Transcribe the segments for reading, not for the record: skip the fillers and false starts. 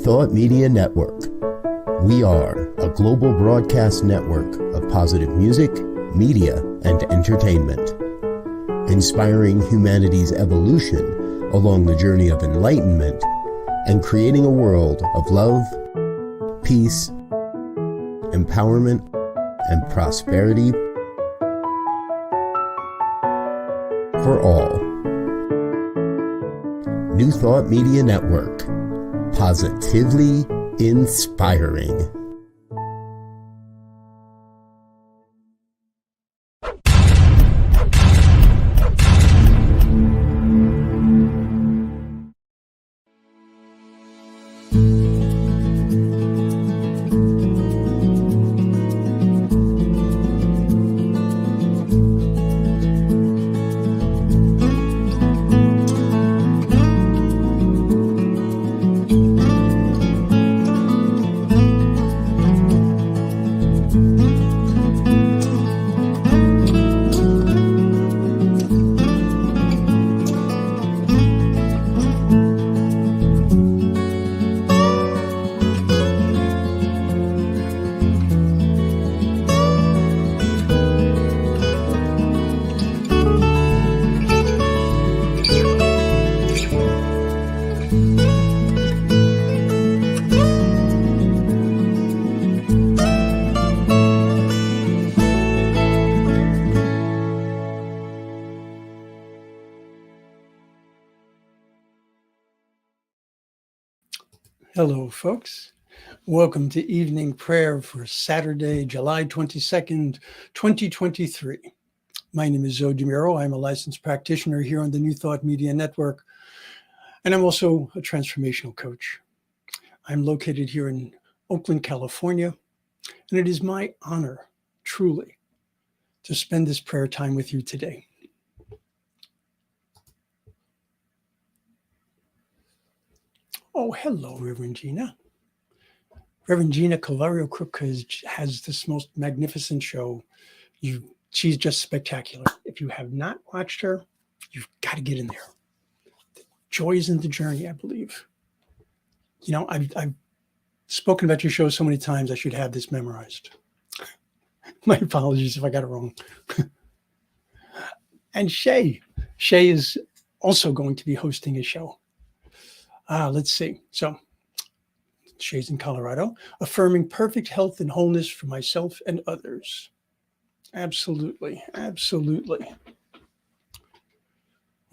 Thought Media Network. We are a global broadcast network of positive music, media, and entertainment, inspiring humanity's evolution along the journey of enlightenment and creating a world of love, peace, empowerment, and prosperity for all. New Thought Media Network. Positively inspiring. Hello, folks. Welcome to evening prayer for Saturday, July 22nd, 2023. My name is Muro. I'm a licensed practitioner here on the New Thought Media Network, and I'm also a transformational coach. I'm located here in Oakland, California, and it is my honor, truly, to spend this prayer time with you today. Oh, hello, Reverend Gina. Reverend Gina Calario-Crook has this most magnificent show. She's just spectacular. If you have not watched her, you've got to get in there. The joy is in the journey, I believe. You know, I've spoken about your show so many times, I should have this memorized. My apologies if I got it wrong. And Shay is also going to be hosting a show. Let's see. So Shay's in Colorado, affirming perfect health and wholeness for myself and others. Absolutely. Absolutely.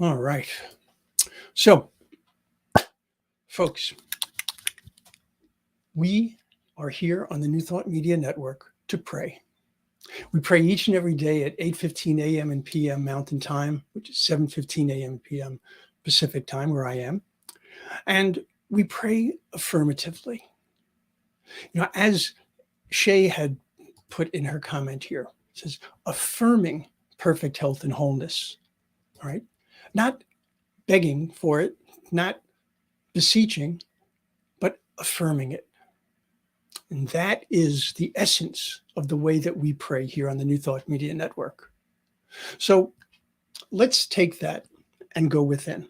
All right. So, folks, we are here on the New Thought Media Network to pray. We pray each and every day at 8:15 a.m. and p.m. Mountain Time, which is 7:15 a.m. and p.m. Pacific Time, where I am. And we pray affirmatively. You know, as Shay had put in her comment here, it says, affirming perfect health and wholeness, all right? Not begging for it, not beseeching, but affirming it. And that is the essence of the way that we pray here on the New Thought Media Network. So let's take that and go within.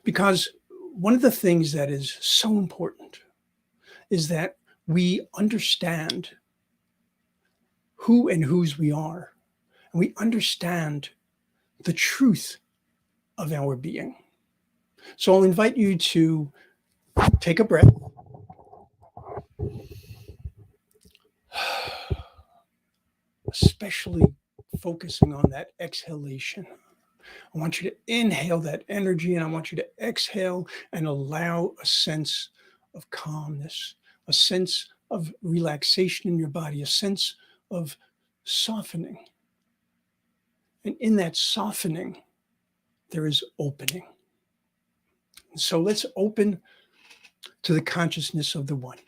Because one of the things that is so important is that we understand who and whose we are, and we understand the truth of our being. So I'll invite you to take a breath. Especially focusing on that exhalation. I want you to inhale that energy, and I want you to exhale and allow a sense of calmness, a sense of relaxation in your body, a sense of softening. And in that softening, there is opening. So let's open to the consciousness of the One.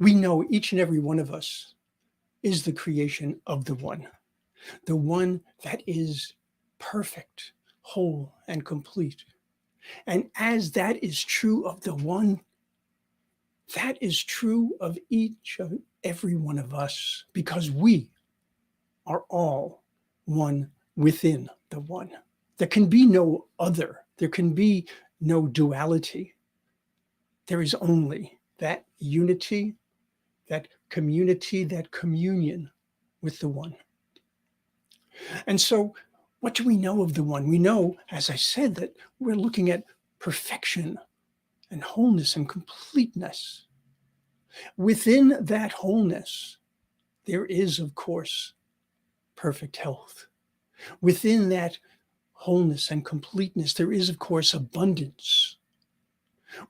We know each and every one of us is the creation of the One that is perfect, whole, and complete. And as that is true of the One, that is true of each and every one of us, because we are all one within the One. There can be no other. There can be no duality. there is only that unity, that community, that communion with the One. And so, what do we know of the One? We know, as I said, that we're looking at perfection and wholeness and completeness. Within that wholeness, there is, of course, perfect health. Within that wholeness and completeness, there is, of course, abundance.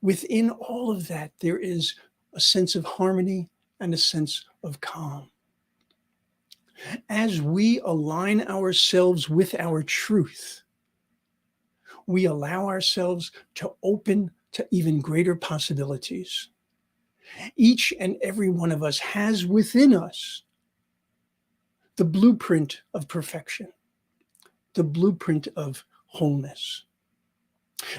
Within all of that, there is a sense of harmony and a sense of calm. As we align ourselves with our truth, we allow ourselves to open to even greater possibilities. Each and every one of us has within us the blueprint of perfection, the blueprint of wholeness.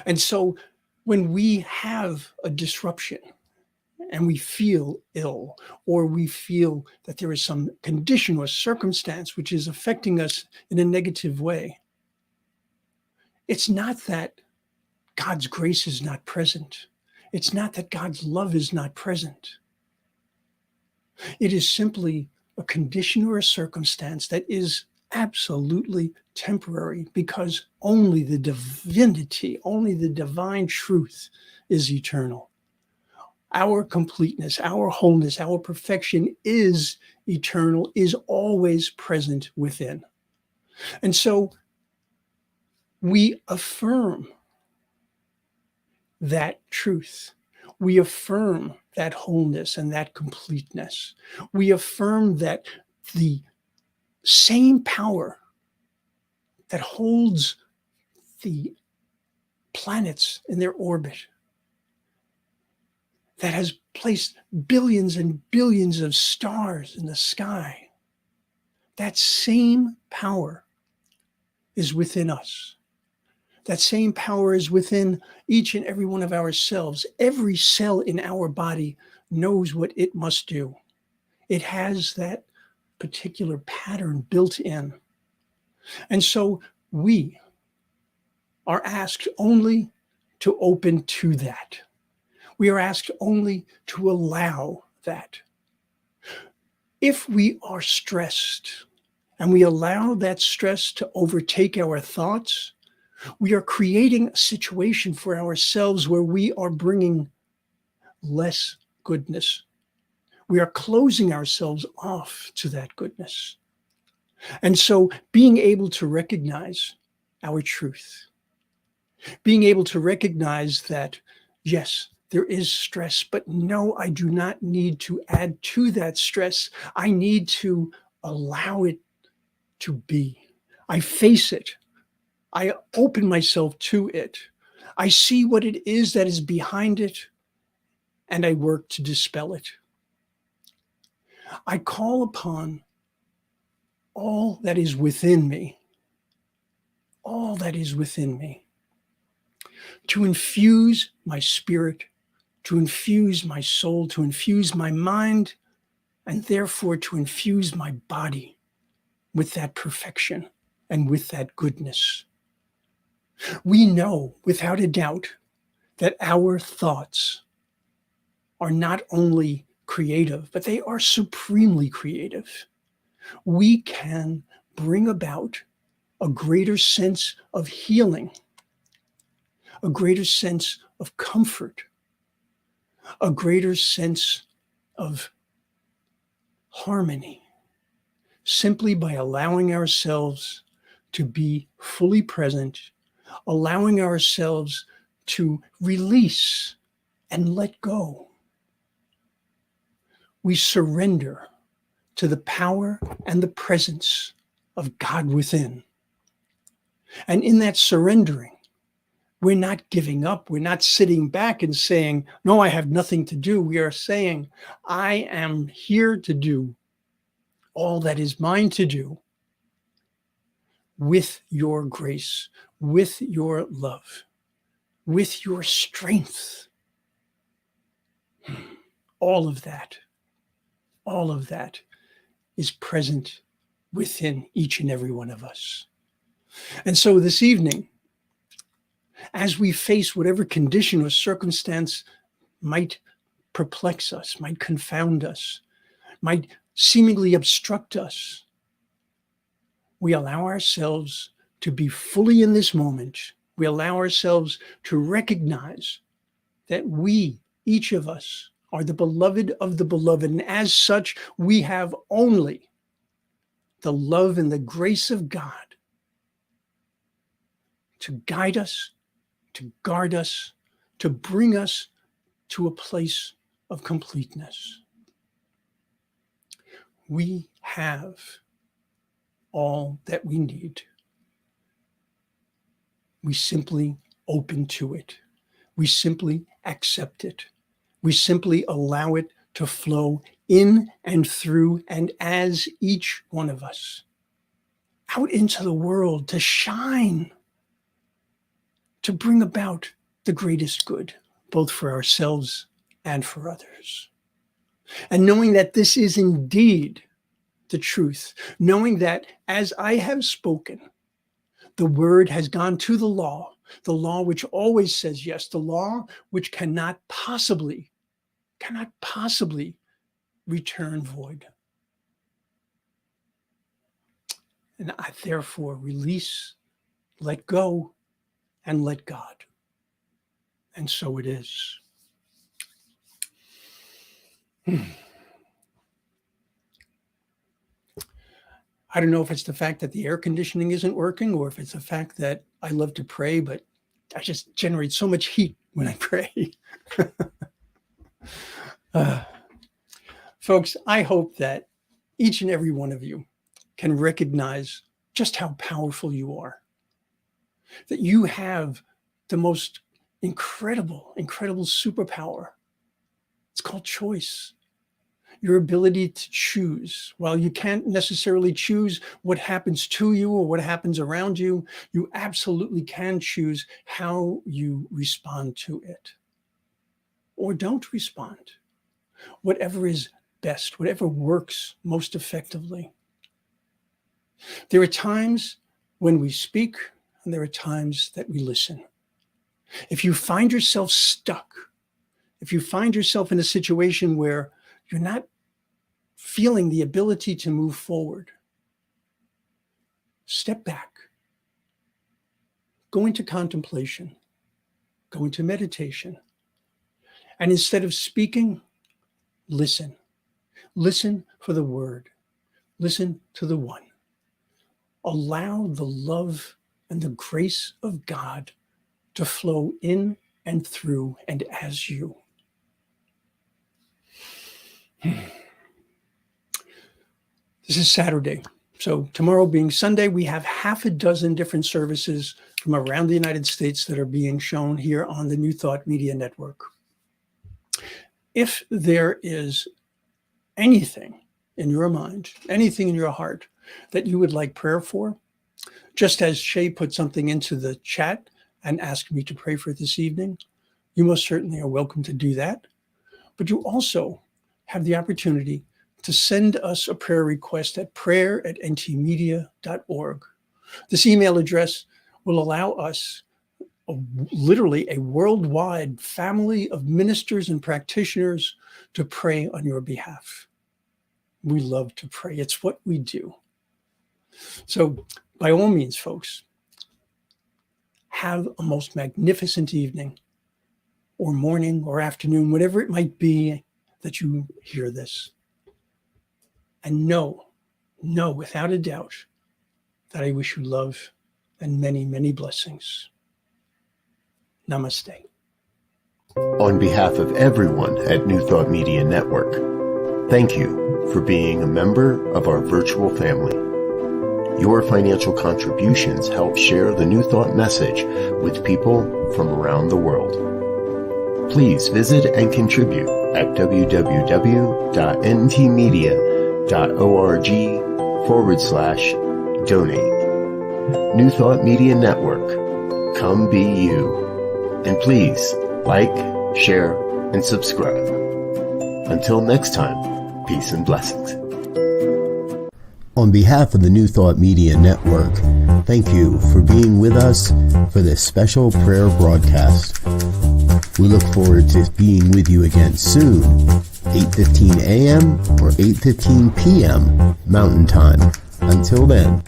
And so when we have a disruption and we feel ill, or we feel that there is some condition or circumstance which is affecting us in a negative way, it's not that God's grace is not present. It's not that God's love is not present. It is simply a condition or a circumstance that is absolutely temporary, because only the divinity, only the divine truth is eternal. Our completeness, our wholeness, our perfection is eternal, is always present within. And so we affirm that truth. We affirm that wholeness and that completeness. We affirm that the same power that holds the planets in their orbit, that has placed billions and billions of stars in the sky, that same power is within us. That same power is within each and every one of ourselves. Every cell in our body knows what it must do. It has that particular pattern built in. And so we are asked only to open to that. We are asked only to allow that. If we are stressed and we allow that stress to overtake our thoughts, we are creating a situation for ourselves where we are bringing less goodness. We are closing ourselves off to that goodness. And so being able to recognize our truth, being able to recognize that, yes, there is stress, but no, I do not need to add to that stress. I need to allow it to be. I face it. I open myself to it. I see what it is that is behind it, and I work to dispel it. I call upon all that is within me, all that is within me, to infuse my spirit, to infuse my soul, to infuse my mind, and therefore to infuse my body with that perfection and with that goodness. We know without a doubt that our thoughts are not only creative, but they are supremely creative. We can bring about a greater sense of healing, a greater sense of comfort, a greater sense of harmony, simply by allowing ourselves to be fully present, allowing ourselves to release and let go. We surrender to the power and the presence of God within. And in that surrendering, we're not giving up. We're not sitting back and saying, no, I have nothing to do. We are saying, I am here to do all that is mine to do with your grace, with your love, with your strength. All of that is present within each and every one of us. And so this evening, as we face whatever condition or circumstance might perplex us, might confound us, might seemingly obstruct us, we allow ourselves to be fully in this moment. We allow ourselves to recognize that we, each of us, are the beloved of the beloved. And as such, we have only the love and the grace of God to guide us, to guard us, to bring us to a place of completeness. We have all that we need. We simply open to it. We simply accept it. We simply allow it to flow in and through and as each one of us out into the world to shine, to bring about the greatest good, both for ourselves and for others. And knowing that this is indeed the truth, knowing that as I have spoken, the word has gone to the law which always says yes, the law which cannot possibly return void. And I therefore release, let go, and let God. And so it is. I don't know if it's the fact that the air conditioning isn't working or if it's the fact that I love to pray, but I just generate so much heat when I pray. Folks, I hope that each and every one of you can recognize just how powerful you are, that you have the most incredible superpower. It's called choice. Your ability to choose. While you can't necessarily choose what happens to you or what happens around you, you absolutely can choose how you respond to it or don't respond. Whatever is best, whatever works most effectively. There are times when we speak and there are times that we listen. If you find yourself stuck, if you find yourself in a situation where you're not feeling the ability to move forward, step back. Go into contemplation. Go into meditation. And instead of speaking, listen. Listen for the word. Listen to the one. Allow the love and the grace of God to flow in and through and as you. This is Saturday. So tomorrow being Sunday, we have half a dozen different services from around the United States that are being shown here on the New Thought Media Network. If there is anything in your mind, anything in your heart that you would like prayer for, just as Shay put something into the chat and asked me to pray for it this evening, you most certainly are welcome to do that. But you also have the opportunity to send us a prayer request at prayer@ntmedia.org. This email address will allow us literally a worldwide family of ministers and practitioners to pray on your behalf. We love to pray. It's what we do. So by all means, folks, have a most magnificent evening or morning or afternoon, whatever it might be that you hear this. And know without a doubt that I wish you love and many, many blessings. Namaste. On behalf of everyone at New Thought Media Network, thank you for being a member of our virtual family. Your financial contributions help share the New Thought message with people from around the world. Please visit and contribute at www.ntmedia.org/donate. New Thought Media Network. Come be you. And please like, share, and subscribe. Until next time, peace and blessings. On behalf of the New Thought Media Network, thank you for being with us for this special prayer broadcast. We look forward to being with you again soon, 8:15 a.m. or 8:15 p.m. Mountain Time. Until then.